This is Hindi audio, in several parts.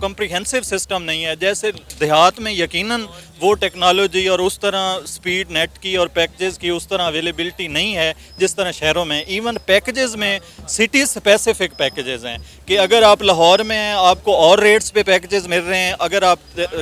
कम्प्रिहेंसिव सिस्टम नहीं है। जैसे देहात में यकीनन वो टेक्नोलॉजी और उस तरह स्पीड नेट की और पैकेजेस की उस तरह अवेलेबिलिटी नहीं है जिस तरह शहरों में। इवन पैकेजेस में सिटी स्पेसिफिक पैकेजेस हैं कि अगर आप लाहौर में हैं आपको और रेट्स पे पैकेजेस मिल रहे हैं, अगर आप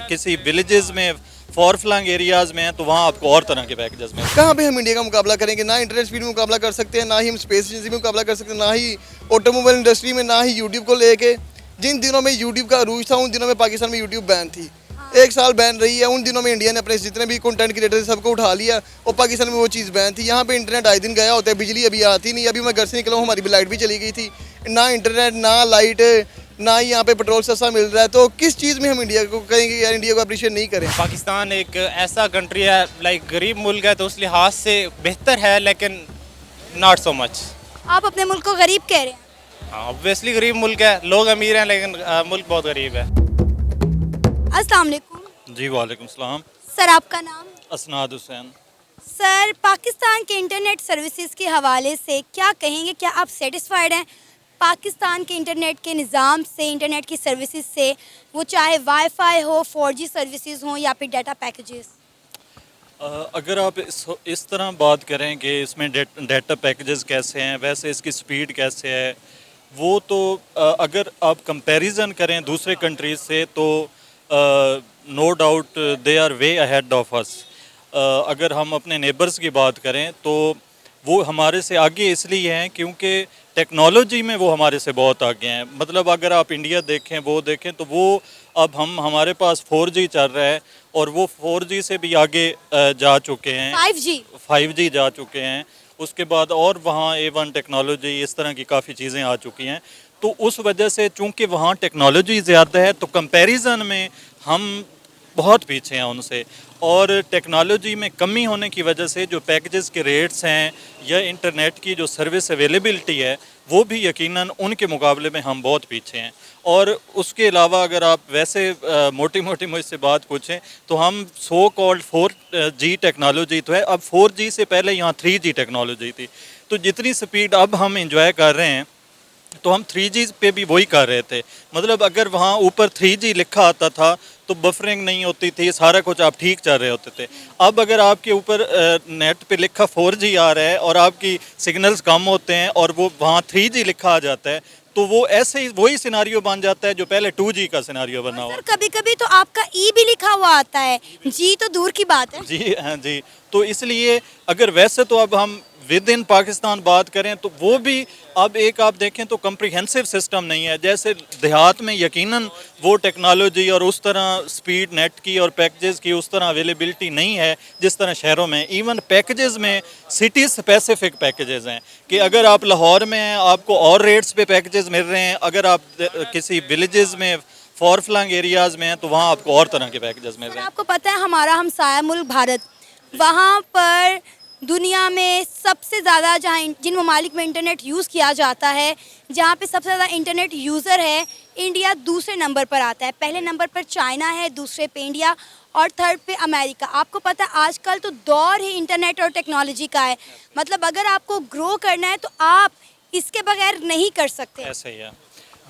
किसी विलेजेस में फॉर फ्लंग एरियाज़ में हैं तो वहाँ आपको और तरह के पैकेजेस में। कहाँ पे हम इंडिया का मुकाबला करेंगे? ना इंटरनेट स्पीड में मुकाबला कर सकते हैं, ना ही हम स्पेस एजेंसी में मुकाबला कर सकते हैं, ना ही ऑटोमोबाइल इंडस्ट्री में, ना ही यूट्यूब को लेके। जिन दिनों में यूट्यूब का अरूज था उन दिनों में पाकिस्तान में यूट्यूब बैन थी। 1 साल बैन रही है। उन दिनों में इंडिया ने अपने जितने भी कंटेंट क्रिएटर सबको उठा लिया और पाकिस्तान में वो चीज़ बैन थी। यहाँ पे इंटरनेट आए दिन गया होता है, बिजली अभी आती नहीं। अभी मैं घर से निकला हूँ, हमारी लाइट भी चली गई थी। ना इंटरनेट, ना लाइट, ना ही यहाँ पे पेट्रोल सस्ता मिल रहा है। तो किस चीज़ में हम इंडिया को कहेंगे यार इंडिया को अप्रिशिएट नहीं करें? पाकिस्तान एक ऐसा कंट्री है, लाइक गरीब मुल्क है, तो उस लिहाज से बेहतर है, लेकिन नॉट सो मच। आप अपने मुल्क को गरीब कह रहे हैं? ऑब्वियसली गरीब मुल्क है, लोग अमीर हैं लेकिन मुल्क बहुत गरीब है। अस्सलाम वालेकुम। जी वालेकुम सलाम। सर आपका नाम? असनाद हुसैन। सर पाकिस्तान के इंटरनेट सर्विसेज के हवाले से क्या कहेंगे? क्या आप सेटिस्फाइड हैं पाकिस्तान के इंटरनेट के निज़ाम से, इंटरनेट की सर्विसेज से, वो चाहे वाईफाई हो, 4G सर्विसेज हो या फिर डाटा पैकेजेस? अगर आप इस तरह बात करें कि इसमें डाटा पैकेजेस कैसे हैं, वैसे इसकी स्पीड कैसे है, वो तो अगर आप कंपैरिजन करें दूसरे कंट्रीज से तो no doubt they are way ahead of us. अगर हम अपने नेबर्स की बात करें तो वो हमारे से आगे इसलिए हैं क्योंकि टेक्नोलॉजी में वो हमारे से बहुत आगे हैं। मतलब अगर आप इंडिया देखें, वो देखें तो वो अब हमारे पास 4G चल रहा है और वो 4G से भी आगे जा चुके हैं, 5G जा चुके हैं। उसके बाद और वहाँ A1 टेक्नोलॉजी, इस तरह की काफ़ी चीज़ें आ चुकी हैं। तो उस वजह से चूँकि वहाँ टेक्नोलॉजी ज़्यादा है तो कंपैरिजन में हम बहुत पीछे हैं उनसे। और टेक्नोलॉजी में कमी होने की वजह से जो पैकेजेस के रेट्स हैं या इंटरनेट की जो सर्विस अवेलेबिलिटी है वो भी यकीनन उनके मुकाबले में हम बहुत पीछे हैं। और उसके अलावा अगर आप वैसे मोटी मोटी मुझसे बात पूछें तो हम सो कॉल्ड 4G टेक्नोलॉजी तो है, अब 4G से पहले यहाँ 3G टेक्नोलॉजी थी। तो जितनी स्पीड अब हम इंजॉय कर रहे हैं तो हम 3G पे भी वही कर रहे थे। मतलब अगर वहाँ ऊपर 3G लिखा आता था तो बफरिंग नहीं होती थी, सारा कुछ आप ठीक चल रहे होते थे। अब अगर आपके ऊपर नेट पे लिखा 4G आ रहा है और आपकी सिग्नल्स कम होते हैं और वो वहाँ 3G लिखा आ जाता है तो वो ऐसे ही वही सिनारियो बन जाता है जो पहले 2G का सिनारियो बना हुआ। कभी कभी तो आपका ई भी लिखा हुआ आता है, जी तो दूर की बात है। जी हाँ जी। तो इसलिए अगर वैसे तो अब हम विद इन पाकिस्तान बात करें तो वो भी अब एक आप देखें तो कम्प्रिहेंसिव सिस्टम नहीं है। जैसे देहात में यकीनन वो टेक्नोलॉजी और उस तरह स्पीड नेट की और पैकेजेस की उस तरह अवेलेबिलिटी नहीं है जिस तरह शहरों में। इवन पैकेजेस में सिटी स्पेसिफिक पैकेजेस हैं कि अगर आप लाहौर में हैं आपको और रेट्स पे पैकेजेस मिल रहे हैं, अगर आप किसी विलेजेस में फॉर फ्लंग एरियाज़ में हैं तो वहाँ आपको और तरह के पैकेजेस मिल रहे हैं। आपको पता है हमारा हमसाया मुल्क भारत, वहाँ पर दुनिया में सबसे ज़्यादा जहाँ जिन ममालिक में इंटरनेट यूज़ किया जाता है, जहाँ पे सबसे ज़्यादा इंटरनेट यूज़र है, इंडिया दूसरे नंबर पर आता है। पहले नंबर पर चाइना है, दूसरे पे इंडिया और थर्ड पे अमेरिका। आपको पता है आजकल तो दौर ही इंटरनेट और टेक्नोलॉजी का है। मतलब अगर आपको ग्रो करना है तो आप इसके बगैर नहीं कर सकते। ऐसे ही है,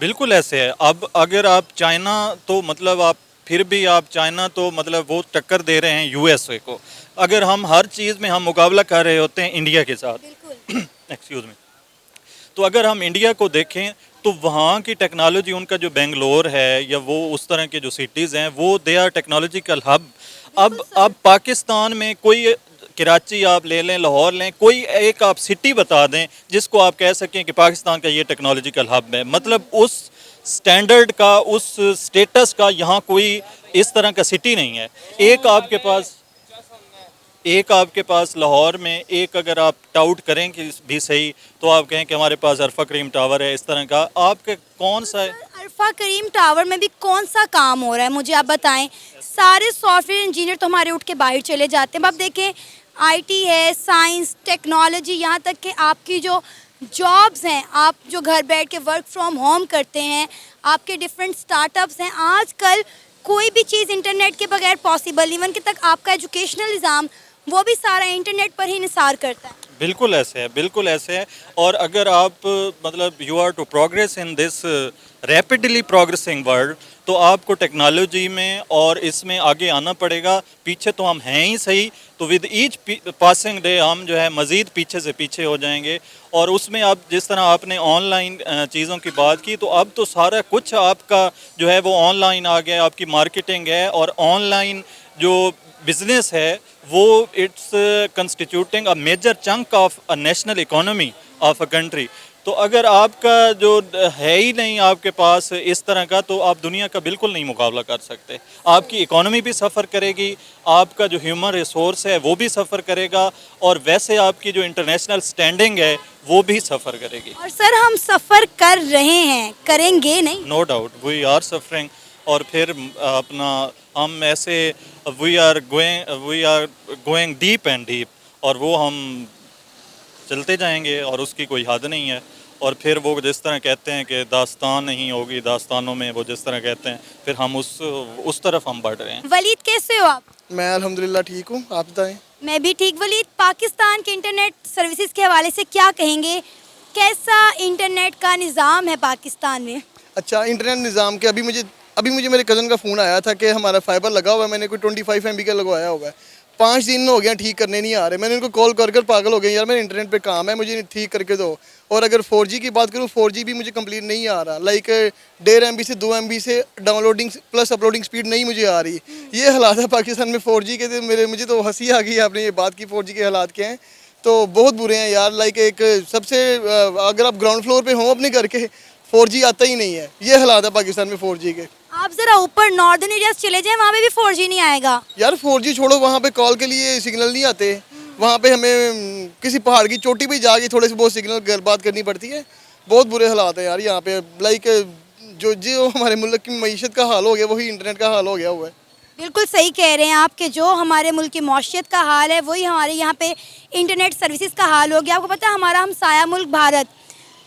बिल्कुल ऐसे है। अब अगर आप चाइना तो मतलब आप फिर भी आप चाइना तो मतलब वो टक्कर दे रहे हैं USA को। अगर हम हर चीज़ में हम मुकाबला कर रहे होते हैं इंडिया के साथ, एक्सक्यूज़ मी, तो अगर हम इंडिया को देखें तो वहाँ की टेक्नोलॉजी, उनका जो बेंगलोर है या वो उस तरह के जो सिटीज़ हैं वो दे आर टेक्नोलॉजिकल हब। अब पाकिस्तान में कोई कराची आप ले लें, लाहौर लें, कोई एक आप सिटी बता दें जिसको आप कह सकें कि पाकिस्तान का ये टेक्नोलॉजिकल हब है। मतलब उस स्टैंडर्ड का, उस स्टेटस का यहाँ कोई इस तरह का सिटी नहीं है। एक आपके पास लाहौर में एक अगर आप टाउट करें कि भी सही तो आप कहें कि हमारे पास अरफा करीम टावर है, इस तरह का आपके कौन सा है? अरफा करीम टावर में भी कौन सा काम हो रहा है मुझे आप बताएं। सारे सॉफ्टवेयर इंजीनियर तो हमारे उठ के बाहर चले जाते हैं। अब देखें IT है, साइंस, टेक्नोलॉजी, यहाँ तक कि आपकी जो जॉब्स हैं, आप जो घर बैठ के वर्क फ्रॉम होम करते हैं, आपके डिफरेंट स्टार्टअप्स हैं। आजकल कोई भी चीज़ इंटरनेट के बगैर पॉसिबल, इवन कि तक आपका एजुकेशनल निज़ाम वो भी सारा इंटरनेट पर ही निसार करता है। बिल्कुल ऐसे है, बिल्कुल ऐसे है। और अगर आप मतलब you are to progress in this rapidly progressing world, तो आपको टेक्नोलॉजी में और इसमें आगे आना पड़ेगा। पीछे तो हम हैं ही सही, तो विद ईच पासिंग डे हम जो है मज़ीद पीछे से पीछे हो जाएंगे। और उसमें अब जिस तरह आपने ऑनलाइन चीज़ों की बात की, तो अब तो सारा कुछ आपका जो है वो ऑनलाइन आ गया, आपकी मार्केटिंग है और ऑनलाइन जो बिजनेस है वो it's constituting a major chunk of a national economy of a country. तो अगर आपका जो है ही नहीं आपके पास इस तरह का, तो आप दुनिया का बिल्कुल नहीं मुकाबला कर सकते। आपकी इकोनॉमी भी सफ़र करेगी, आपका जो ह्यूमन रिसोर्स है वो भी सफ़र करेगा, और वैसे आपकी जो इंटरनेशनल स्टैंडिंग है वो भी सफ़र करेगी। और सर हम सफ़र कर रहे हैं, करेंगे नहीं? No doubt we are suffering. और फिर अपना हम ऐसे we are going deep and deep, और वो हम चलते जाएंगे और उसकी कोई हद नहीं है। और फिर वो जिस तरह कहते हैं कि दास्तान नहीं होगी, दास्तानों में वो जिस तरह कहते हैं, फिर हम उस तरफ हम बढ़ रहे हैं। वलीद कैसे हो आप? मैं अल्हम्दुलिल्लाह ठीक हूँ, आप बताएं। मैं भी ठीक। वलीद, पाकिस्तान के इंटरनेट सर्विसेज के हवाले से क्या कहेंगे? कैसा इंटरनेट का निज़ाम है पाकिस्तान में? अच्छा, इंटरनेट निज़ाम के अभी मुझे मेरे कज़न का फ़ोन आया था कि हमारा फाइबर लगा हुआ है, मैंने कोई 25 MB का लगवाया हुआ है, 5 दिन हो गया ठीक करने नहीं आ रहे। मैंने उनको कॉल कर पागल हो गए, यार मेरे इंटरनेट पे काम है, मुझे ठीक करके दो। और अगर 4G की बात करूँ, 4G भी मुझे कंप्लीट नहीं आ रहा, लाइक 1.5 MB से 2 MB से डाउनलोडिंग प्लस अपलोडिंग स्पीड नहीं मुझे आ रही। ये हालात है पाकिस्तान में 4G के। मुझे तो हंसी आ गई आपने ये बात की 4G के हालात क्या हैं, तो बहुत बुरे हैं यार। लाइक एक सबसे अगर आप ग्राउंड फ्लोर पे हो अपने घर के, 4G आता ही नहीं है। ये हालात है पाकिस्तान में 4G के। आप ज़रा ऊपर नॉर्दर्न एरियाज चले जाएं, वहाँ पे भी 4G नहीं आएगा। यार 4G छोड़ो, वहाँ पे कॉल के लिए सिग्नल नहीं आते। वहाँ पे हमें किसी पहाड़ की चोटी पे जाके थोड़े से बहुत सिग्नल बात करनी पड़ती है। बहुत बुरे हालात है यार यहाँ पे। लाइक जो हमारे मुल्क की मईशत का हाल हो गया, वही इंटरनेट का हाल हो गया हुआ है। बिल्कुल सही कह रहे हैं आप कि जो हमारे मुल्क की मौशियत का हाल है वही हमारे यहाँ पे इंटरनेट सर्विसेज का हाल हो गया। आपको पता है हमारा हमसाया मुल्क भारत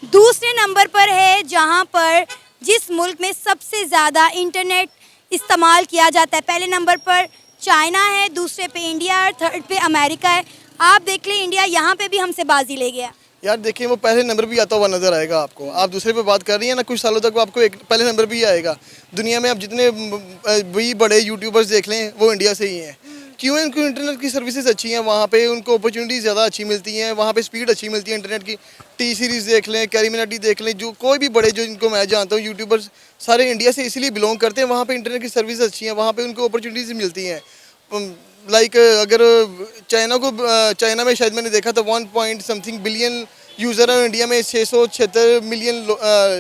दूसरे नंबर पर है, जहाँ पर जिस मुल्क में सबसे ज़्यादा इंटरनेट इस्तेमाल किया जाता है। पहले नंबर पर चाइना है, दूसरे पे इंडिया और थर्ड पे अमेरिका है। आप देख लें इंडिया यहाँ पे भी हमसे बाजी ले गया। यार देखिए, वो पहले नंबर भी आता हुआ नज़र आएगा आपको। आप दूसरे पे बात कर रही हैं ना, कुछ सालों तक वो आपको एक पहले नंबर भी आएगा। दुनिया में अब जितने भी बड़े यूट्यूबर्स देख लें, वो इंडिया से ही हैं। क्यों? इनको इंटरनेट की सर्विसेज अच्छी हैं, वहाँ पे उनको अपॉर्चुनिटीज़ ज़्यादा अच्छी मिलती हैं, वहाँ पे स्पीड अच्छी मिलती है इंटरनेट की। टी सीरीज़ देख लें, कैरीमिनाटी देख लें, जो कोई भी बड़े जो इनको मैं जानता हूँ यूट्यूबर्स सारे इंडिया से इसलिए बिलोंग करते हैं। वहाँ पे इंटरनेट की सर्विस अच्छी हैं, वहाँ पे उनको अपॉर्चुनिटीज़ मिलती हैं। लाइक अगर चाइना में शायद मैंने देखा था 1 पॉइंट समथिंग बिलियन यूज़र है, इंडिया में 676 मिलियन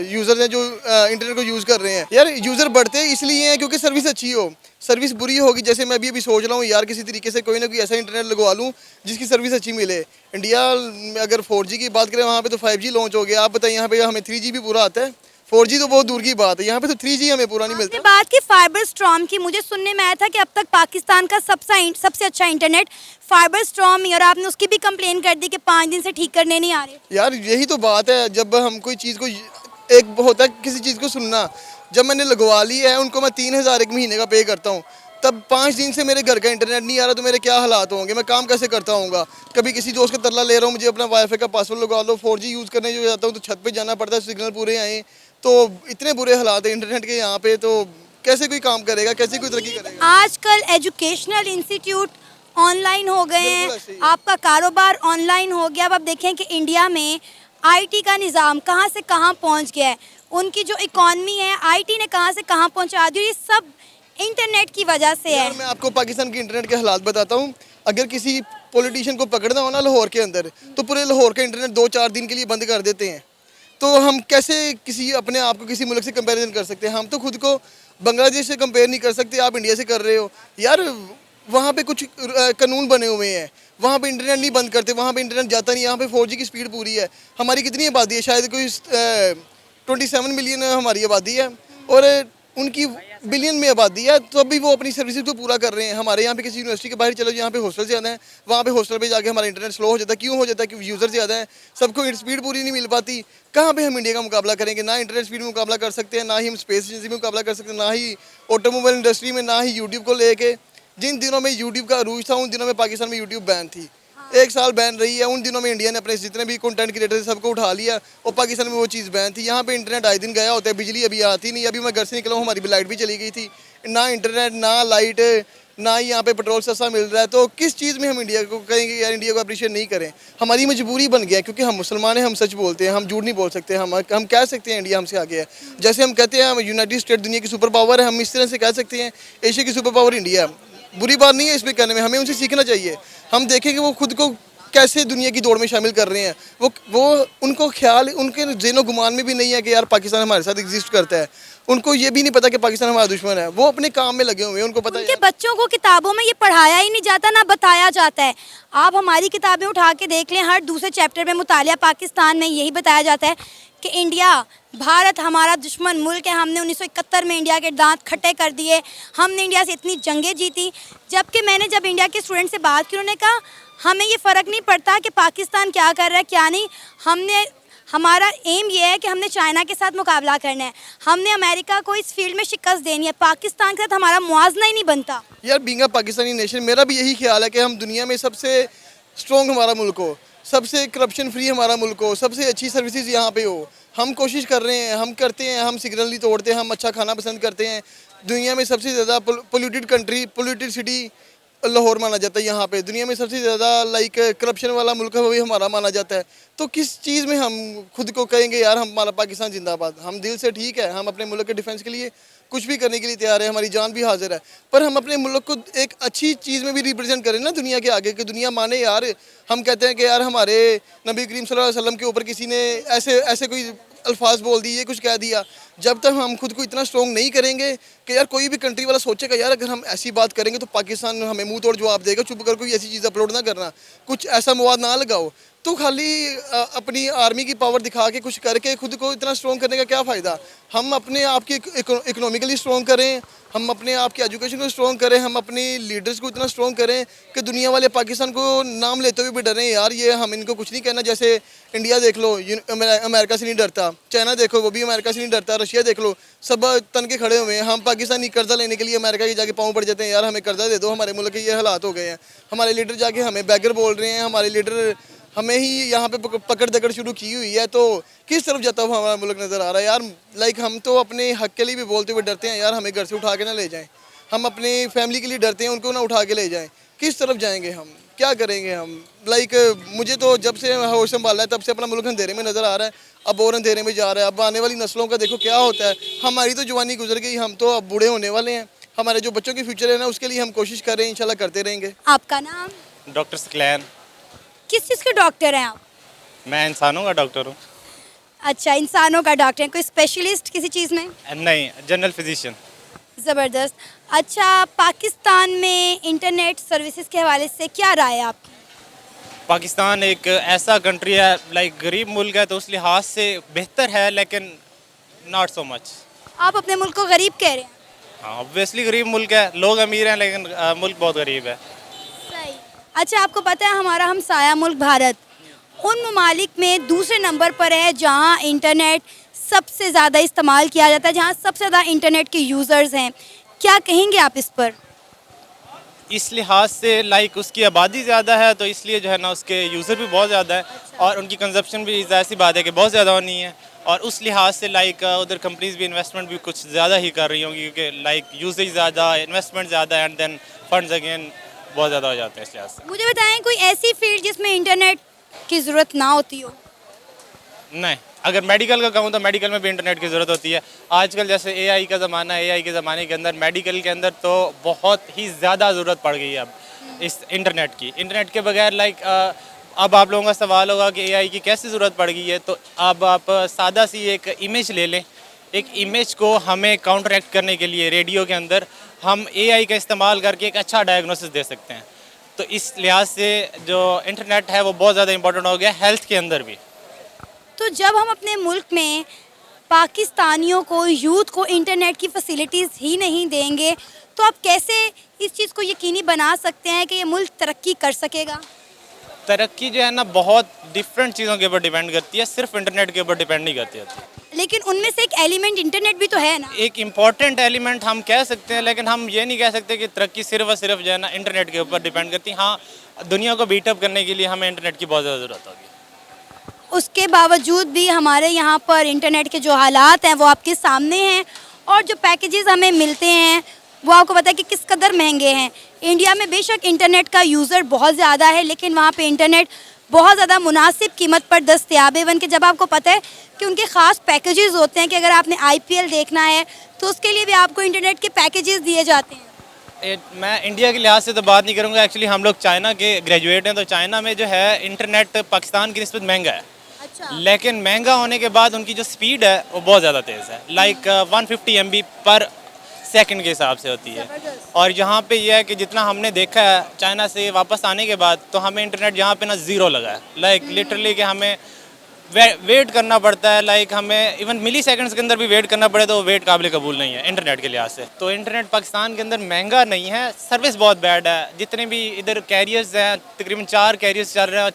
यूज़र हैं जो इंटरनेट को यूज़ कर रहे हैं। यार यूज़र बढ़ते इसलिए हैं क्योंकि सर्विस अच्छी हो। सर्विस बुरी होगी, जैसे मैं अभी सोच रहा हूँ यार किसी तरीके से कोई ना कोई ऐसा इंटरनेट लगवा लूँ जिसकी सर्विस अच्छी मिले। इंडिया में अगर 4G की बात करें, वहाँ पे तो 5G लॉन्च हो गया। आप बताइए यहाँ पे हमें 3G भी पूरा आता है, 4G तो बहुत दूर की बात है, यहाँ पे तो 3G हमें पूरा नहीं मिलता। आपने बात की फाइबर स्ट्रॉम की, मुझे सुनने में आया था कि अब तक पाकिस्तान का सबसे अच्छा इंटरनेट फाइबर स्ट्रॉम ही, और आपने उसकी भी कंप्लेन कर दी कि 5 दिन से ठीक करने नहीं आ रहे। यार यही तो बात है, जब हम कोई चीज़ को, एक होता है किसी चीज़ को सुनना। जब मैंने लगवा ली है, उनको मैं 3000 एक महीने का पे करता हूँ, तब 5 दिन से मेरे घर का इंटरनेट नहीं आ रहा, तो मेरे क्या हालात होंगे, मैं काम कैसे करता हूँगा। कभी किसी दोस्त का तरला ले रहा हूँ, मुझे अपना वाईफाई का पासवर्ड लगा लो, 4G यूज़ करने जो जाता हूँ तो छत पे जाना पड़ता है, सिग्नल पूरे आए। तो इतने बुरे हालात है इंटरनेट के यहाँ पे, तो कैसे कोई काम करेगा, कैसे कोई तरक्की करेगा। आजकल एजुकेशनल इंस्टीट्यूट ऑनलाइन हो गए बिल्कुल ऐसे हैं, ही है। आपका कारोबार ऑनलाइन हो गया। अब आप देखें कि इंडिया में आईटी का निज़ाम कहाँ से कहाँ पहुँच गया है, उनकी जो इकॉनमी है आईटी ने कहाँ से कहाँ पहुँचा दी, ये सब इंटरनेट की वजह से है। यार मैं आपको पाकिस्तान के इंटरनेट के हालात बताता हूँ। अगर किसी पॉलिटिशियन को पकड़ना हो ना लाहौर के अंदर, तो पूरे लाहौर का इंटरनेट 2-4 दिन के लिए बंद कर देते हैं। तो हम कैसे किसी अपने आप को किसी मुल्क से कंपैरिजन कर सकते हैं? हम तो खुद को बांग्लादेश से कंपेयर नहीं कर सकते, आप इंडिया से कर रहे हो। यार वहाँ पे कुछ कानून बने हुए हैं, वहाँ पे इंटरनेट नहीं बंद करते, वहाँ पे इंटरनेट जाता नहीं। यहाँ पे 4G की स्पीड पूरी है। हमारी कितनी आबादी है? शायद कोई 27 मिलियन हमारी आबादी है, और उनकी बिलियन में आबादी है, तो अभी वो अपनी सर्विसेज को पूरा कर रहे हैं। हमारे यहाँ पे किसी यूनिवर्सिटी के बाहर चलो, यहाँ पे हॉस्टल ज़्यादा है, वहाँ पे हॉस्टल पे जाके हमारा इंटरनेट स्लो हो जाता है। क्यों हो जाता है? क्योंकि यूज़र ज़्यादा है, सबको स्पीड पूरी नहीं मिल पाती। कहाँ पे हम इंडिया का मुकाबला करेंगे? ना इंटरनेट स्पीड में मुकाबला कर सकते हैं, ना ही हम स्पेस एजेंसी में मुकाबला कर सकते हैं, ना ही ऑटोमोबाइल इंडस्ट्री में, ना ही यूट्यूब को लेके। जिन दिनों में यूट्यूब का अरूज था, उन दिनों में पाकिस्तान में यूट्यूब बैन थी। 1 साल बैन रही है। उन दिनों में इंडिया ने अपने जितने भी कंटेंट क्रिएटर थे सबको उठा लिया और पाकिस्तान में वो चीज़ बैन थी। यहाँ पे इंटरनेट आए दिन गया होता है, बिजली अभी आती नहीं। अभी मैं घर से निकला हूँ, हमारी लाइट भी चली गई थी। ना इंटरनेट, ना लाइट, ना ही यहाँ पे पेट्रोल सस्ता मिल रहा है। तो किस चीज़ में हम इंडिया को कहेंगे यार इंडिया को अप्रिशिएट नहीं करें? हमारी मजबूरी बन गया है, क्योंकि हम मुसलमान हैं, हम सच बोलते हैं, हम झूठ नहीं बोल सकते। हम कह सकते हैं इंडिया हमसे आगे है। जैसे हम कहते हैं हम यूनाइटेड स्टेट दुनिया की सुपर पावर है, हम इस तरह से कह सकते हैं एशिया की सुपर पावर इंडिया है। बुरी बात नहीं है इसमें कहने में, हमें उनसे सीखना चाहिए। हम देखेंगे वो खुद को कैसे दुनिया की दौड़ में शामिल कर रहे हैं। वो उनको ख्याल, उनके ज़ेनो गुमान में भी नहीं है कि यार पाकिस्तान हमारे साथ एग्जिस्ट करता है। उनको ये भी नहीं पता कि पाकिस्तान हमारा दुश्मन है। वो अपने काम में लगे हुए हैं, उनको पता है। उनके बच्चों को किताबों में ये पढ़ाया ही नहीं जाता, ना बताया जाता है। आप हमारी किताबें उठा के देख लें, हर दूसरे चैप्टर में मुतालिया पाकिस्तान में यही बताया जाता है कि इंडिया, भारत हमारा दुश्मन मुल्क है। हमने 1971 में इंडिया के दांत खट्टे कर दिए, हमने इंडिया से इतनी जंगें जीती। जबकि मैंने जब इंडिया के स्टूडेंट से बात की, उन्होंने कहा हमें ये फ़र्क नहीं पड़ता कि पाकिस्तान क्या कर रहा है क्या नहीं, हमारा एम ये है कि हमने चाइना के साथ मुकाबला करना है, हमने अमेरिका को इस फील्ड में शिकस्त देनी है। पाकिस्तान के साथ हमारा मुआवजा ही नहीं बनता। यार बीइंग अ पाकिस्तानी नेशन, मेरा भी यही ख्याल है कि हम दुनिया में सबसे स्ट्रॉन्ग हमारा मुल्क हो, सबसे करप्शन फ्री हमारा मुल्क हो, सबसे अच्छी सर्विसेज यहाँ पे हो। हम कोशिश कर रहे हैं, हम करते हैं, हम सिग्नल नहीं तोड़ते, हम अच्छा खाना पसंद करते हैं। दुनिया में सबसे ज़्यादा polluted country, polluted city Lahore माना जाता है। यहाँ पे दुनिया में सबसे ज़्यादा करप्शन वाला मुल्क है, वही हमारा माना जाता है। तो किस चीज़ में हम खुद को कहेंगे यार हमारा पाकिस्तान जिंदाबाद? हम दिल से ठीक है, हम अपने मुल्क के डिफेंस के लिए कुछ भी करने के लिए तैयार है, हमारी जान भी हाजिर है। पर हम अपने मुल्क को एक अच्छी चीज़ में भी रिप्रेजेंट करें ना दुनिया के आगे, कि दुनिया माने यार। हम कहते हैं कि यार हमारे नबी करीम सल्लल्लाहु अलैहि वसल्लम के ऊपर किसी ने ऐसे कोई अल्फाज बोल दिए, कुछ कह दिया। जब तक हम खुद को इतना स्ट्रॉन्ग नहीं करेंगे कि यार कोई भी कंट्री वाला सोचेगा यार अगर हम ऐसी बात करेंगे तो पाकिस्तान हमें मुंह तोड़ जवाब देगा, चुप कर कोई ऐसी चीज़ अपलोड ना करना, कुछ ऐसा मवाद ना लगाओ। तो खाली अपनी आर्मी की पावर दिखा के कुछ करके खुद को इतना स्ट्रॉन्ग करने का क्या फ़ायदा? हम अपने आप की इकोनॉमिकली स्ट्रॉन्ग करें, हम अपने आप की एजुकेशन को स्ट्रॉन्ग करें, हम अपनी लीडर्स को इतना स्ट्रॉन्ग करें कि दुनिया वाले पाकिस्तान को नाम लेते हुए भी डरें यार ये हम इनको कुछ नहीं कहना। जैसे इंडिया देख लो, अमेरिका से नहीं डरता, चाइना देखो वो भी अमेरिका से नहीं डरता, रशिया देख लो, सब तन के खड़े हुए हैं। हम पाकिस्तानी कर्जा लेने के लिए अमेरिका के जाके पाँव पड़ जाते हैं, यार हमें कर्जा दे दो, हमारे मुल्क के ये हालात हो गए हैं। हमारे लीडर जाके हमें बैगर बोल रहे हैं, हमारे लीडर हमें ही यहाँ पे पकड़ दकड़ शुरू की हुई है। तो किस तरफ जाता हुआ हमारा मुल्क नज़र आ रहा है यार? हम तो अपने हक के लिए भी बोलते हुए डरते हैं यार, हमें घर से उठा के ना ले जाएं। हम अपनी फैमिली के लिए डरते हैं, उनको ना उठा के ले जाएं। किस तरफ जाएंगे हम? क्या करेंगे हम? मुझे तो जब से होश संभाला है तब से अपना मुल्क अंधेरे में नज़र आ रहा है, अब और अंधेरे में जा रहा है। अब आने वाली नस्लों का देखो क्या होता है। हमारी तो जवानी गुजर गई, हम तो अब बूढ़े होने वाले हैं। हमारे जो बच्चों की फ्यूचर है ना, उसके लिए हम कोशिश कर रहे हैं, इंशाल्लाह करते रहेंगे। आपका नाम? डॉक्टर सकलैन। किस चीज़ के डॉक्टर हैं आप? मैं इंसानों का डॉक्टर हूँ। अच्छा, इंसानों का डॉक्टर हैं। कोई स्पेशलिस्ट किसी चीज़ में? नहीं, जनरल फिजिशियन। ज़बरदस्त। अच्छा, पाकिस्तान में इंटरनेट सर्विसेज के हवाले से क्या राय है आपकी? पाकिस्तान एक ऐसा कंट्री है, गरीब मुल्क है, तो उस लिहाज से बेहतर है, लेकिन नॉट सो मच। आप अपने मुल्क को गरीब कह रहे हैं? हाँ, ऑब्वियसली गरीब मुल्क है, लोग अमीर हैं, लेकिन मुल्क बहुत गरीब है। सही। अच्छा, आपको पता है हमारा हमसाया मुल्क भारत उन ममालिक में दूसरे नंबर पर है जहाँ इंटरनेट सबसे ज़्यादा इस्तेमाल किया जाता है, जहाँ सबसे ज़्यादा इंटरनेट के यूज़र्स हैं। क्या कहेंगे आप इस पर? इस लिहाज से उसकी आबादी ज़्यादा है, तो इसलिए जो है ना उसके यूज़र भी बहुत ज़्यादा है। और उनकी कंजप्शन भी ज़ाहिर सी बात है कि बहुत ज़्यादा होनी है। और उस लिहाज से उधर कंपनीज भी इन्वेस्टमेंट भी कुछ ज़्यादा ही कर रही होंगी, क्योंकि यूजेज ज़्यादा, इन्वेस्टमेंट ज़्यादा, एंड देन फंड्स अगेन बहुत ज़्यादा हो जाते हैं इस लिहाज से। मुझे बताएं कोई ऐसी फील्ड जिसमें इंटरनेट की ज़रूरत ना होती हो? नहीं, अगर मेडिकल का कहूँ तो मेडिकल में भी इंटरनेट की ज़रूरत होती है। आजकल जैसे एआई का ज़माना है, एआई के ज़माने के अंदर मेडिकल के अंदर तो बहुत ही ज़्यादा ज़रूरत पड़ गई है अब इस इंटरनेट की। इंटरनेट के बगैर अब आप लोगों का सवाल होगा कि एआई की कैसे ज़रूरत पड़ गई है। तो अब आप सादा सी एक इमेज ले लें, एक इमेज को हमें काउंटरैक्ट करने के लिए रेडियो के अंदर हम एआई का इस्तेमाल करके एक अच्छा डायग्नोसिस दे सकते हैं। तो इस लिहाज से जो इंटरनेट है वो बहुत ज़्यादा इंपॉर्टेंट हो गया हेल्थ के अंदर भी। तो जब हम अपने मुल्क में पाकिस्तानियों को, यूथ को इंटरनेट की फैसिलिटीज़ ही नहीं देंगे तो आप कैसे इस चीज़ को यकीनी बना सकते हैं कि ये मुल्क तरक्की कर सकेगा? तरक्की जो है ना बहुत डिफरेंट चीज़ों के ऊपर डिपेंड करती है, सिर्फ इंटरनेट के ऊपर डिपेंड नहीं करती होती। लेकिन उनमें से एक एलिमेंट इंटरनेट भी तो है ना। एक इम्पॉर्टेंट एलिमेंट हम कह सकते हैं, लेकिन हम ये नहीं कह सकते कि तरक्की सिर्फ और सिर्फ जो है ना इंटरनेट के ऊपर डिपेंड करती है। हाँ, दुनिया को बीटअप करने के लिए हमें इंटरनेट की बहुत ज़्यादा ज़रूरत होगी। उसके बावजूद भी हमारे यहाँ पर इंटरनेट के जो हालात हैं वो आपके सामने हैं, और जो पैकेजेस हमें मिलते हैं वो आपको पता है कि किस कदर महंगे हैं। इंडिया में बेशक इंटरनेट का यूज़र बहुत ज़्यादा है, लेकिन वहाँ पे इंटरनेट बहुत ज़्यादा मुनासिब कीमत पर दस्तयाब है। इवन कि जब आपको पता है कि उनके ख़ास पैकेजेस होते हैं कि अगर आपने IPL देखना है तो उसके लिए भी आपको इंटरनेट के पैकेजेस दिए जाते हैं। मैं इंडिया के लिहाज से तो बात नहीं करूँगा, एक्चुअली हम लोग चाइना के ग्रेजुएट हैं, तो चाइना में जो है इंटरनेट पाकिस्तान की निस्बत महंगा है। अच्छा। लेकिन महंगा होने के बाद उनकी जो स्पीड है वो बहुत ज़्यादा तेज़ है, लाइक 150 MB पर सेकंड के हिसाब से होती है। और यहाँ पे ये है कि जितना हमने देखा है चाइना से वापस आने के बाद, तो हमें इंटरनेट यहाँ पे ना ज़ीरो लगा है, लाइक लिटरली कि हमें वेट करना पड़ता है, लाइक हमें इवन मिली सेकंड्स के अंदर भी वेट करना पड़े तो वो वेट काबिल कबूल नहीं है इंटरनेट के लिहाज से। तो इंटरनेट पाकिस्तान के अंदर महंगा नहीं है, सर्विस बहुत बैड है। जितने भी इधर कैरियर्स हैं, तकरीबन 4 कैरियर्स चल रहे हैं, और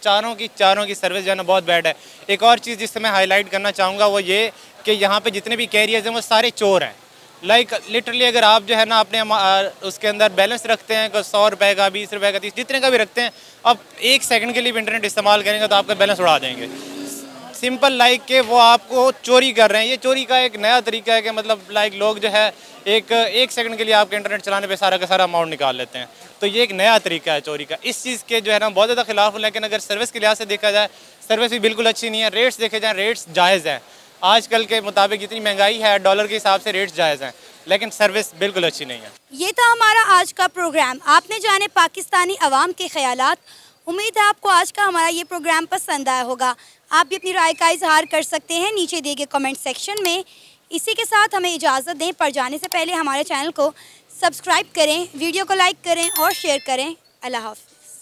चारों की सर्विस जो है ना बहुत बैड है। एक और चीज़ जिससे मैं हाईलाइट करना चाहूँगा वो ये कि यहाँ पर जितने भी कैरियर्स हैं वो सारे चोर हैं। लाइक लिटरली अगर आप जो है ना अपने उसके अंदर बैलेंस रखते हैं 100 रुपये का, 20 रुपये का, 30 जितने का भी रखते हैं, अब 1 सेकंड के लिए भी इंटरनेट इस्तेमाल करेंगे तो आपका बैलेंस उड़ा देंगे। सिंपल लाइक कि वो आपको चोरी कर रहे हैं। ये चोरी का एक नया तरीका है कि मतलब लाइक लोग जो है एक सेकंड के लिए आपके इंटरनेट चलाने पे सारा का सारा अमाउंट निकाल लेते हैं। तो ये एक नया तरीका है चोरी का। इस चीज़ के जो है ना बहुत ज़्यादा खिलाफ हूँ, लेकिन अगर सर्विस के लिहाज से देखा जाए सर्विस भी बिल्कुल अच्छी नहीं है। रेट्स देखे जाएँ, रेट्स जायज़ हैं, आजकल के मुताबिक जितनी महंगाई है डॉलर के हिसाब से रेट्स जायज़ हैं, लेकिन सर्विस बिल्कुल अच्छी नहीं है। ये था हमारा आज का प्रोग्राम। आपने जाने पाकिस्तानी अवाम के ख्यालात। उम्मीद है आपको आज का हमारा ये प्रोग्राम पसंद आया होगा। आप भी अपनी राय का इजहार कर सकते हैं नीचे दिए गए कमेंट सेक्शन में। इसी के साथ हमें इजाज़त दें, पर जाने से पहले हमारे चैनल को सब्सक्राइब करें, वीडियो को लाइक करें और शेयर करें। अल्लाह हाफ़िज़।